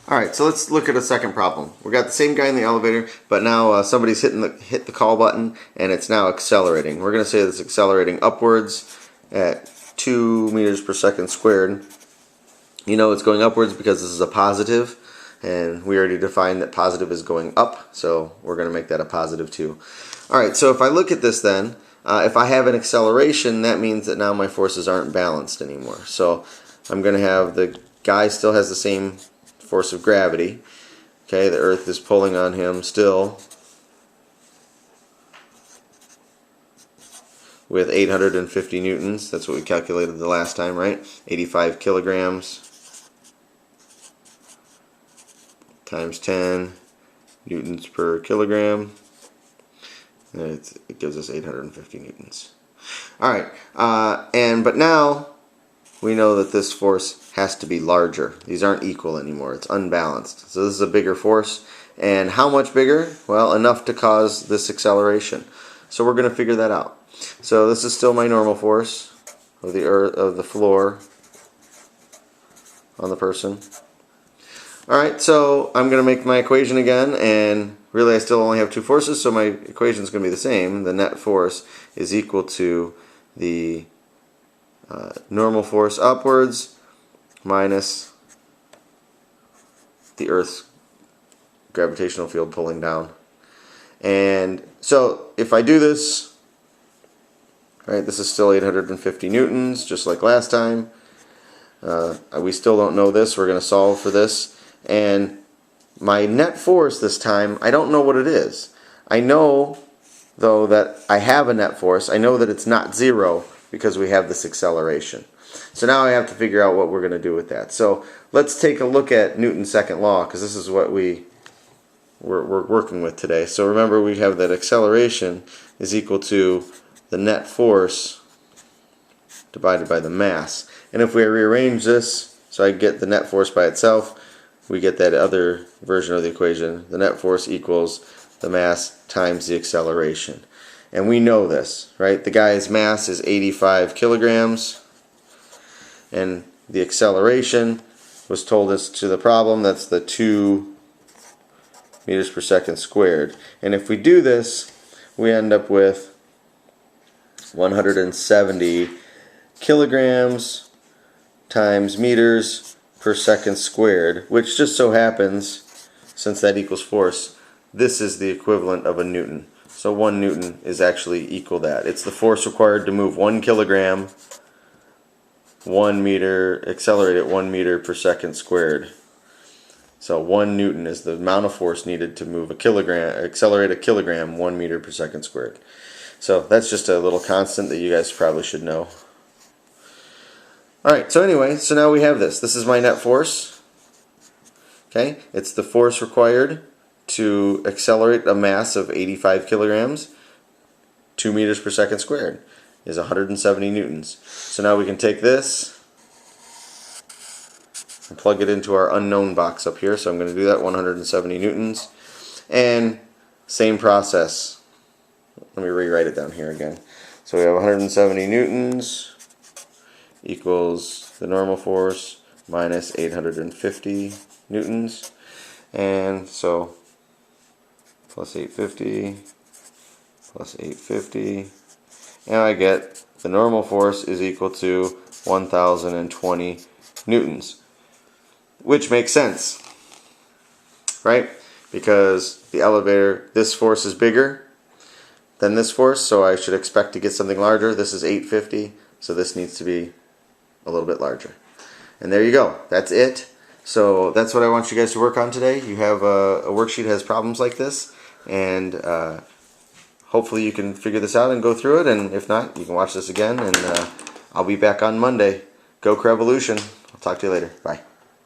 Alright, so let's look at a second problem. We got the same guy in the elevator, but now somebody's hit the call button and it's now accelerating. We're going to say it's accelerating upwards at 2 meters per second squared. You know it's going upwards because this is a positive, and we already defined that positive is going up, so we're going to make that a positive too. Alright, so if I look at this then, if I have an acceleration, that means that now my forces aren't balanced anymore. So I'm going to have the guy still has the same force of gravity. Okay, the earth is pulling on him still with 850 newtons. That's what we calculated the last time, right? 85 kilograms times 10 newtons per kilogram. And it gives us 850 newtons. Alright, but now we know that this force has to be larger. These aren't equal anymore. It's unbalanced. So this is a bigger force. And how much bigger? Well, enough to cause this acceleration. So we're going to figure that out. So this is still my normal force of the earth, of the floor on the person. Alright, so I'm going to make my equation again, and really I still only have two forces, so my equation is going to be the same. The net force is equal to the normal force upwards minus the Earth's gravitational field pulling down. And so if I do this, right, this is still 850 newtons, just like last time. We still don't know this. We're going to solve for this. And my net force this time, I don't know what it is. I know, though, that I have a net force. I know that it's not zero because we have this acceleration. So now I have to figure out what we're going to do with that. So let's take a look at Newton's second law, because this is what we're working with today. So remember, we have that acceleration is equal to the net force divided by the mass. And if we rearrange this, so I get the net force by itself, we get that other version of the equation. The net force equals the mass times the acceleration. And we know this, right? The guy's mass is 85 kilograms, and the acceleration was told us to the problem, that's the 2 meters per second squared. And if we do this, we end up with 170 kilograms times meters per second squared, which just so happens, since that equals force, this is the equivalent of a newton. So 1 newton is actually equal that. It's the force required to move 1 kilogram 1 meter, accelerate at 1 meter per second squared. So 1 newton is the amount of force needed to move a kilogram, accelerate a kilogram 1 meter per second squared. So that's just a little constant that you guys probably should know. Alright, so anyway, so now we have this. This is my net force. Okay, it's the force required to accelerate a mass of 85 kilograms. 2 meters per second squared is 170 newtons. So now we can take this and plug it into our unknown box up here. So I'm going to do that, 170 newtons. And same process. Let me rewrite it down here again. So we have 170 newtons equals the normal force minus 850 newtons. And so plus 850 plus 850, and I get the normal force is equal to 1020 newtons, which makes sense, right? Because the elevator, this force is bigger than this force, so I should expect to get something larger. This is 850, so this needs to be a little bit larger. And there you go. That's it. So that's what I want you guys to work on today. You have a worksheet that has problems like this, and hopefully you can figure this out and go through it, and if not, you can watch this again, and I'll be back on Monday. Go Crevolution. I'll talk to you later. Bye.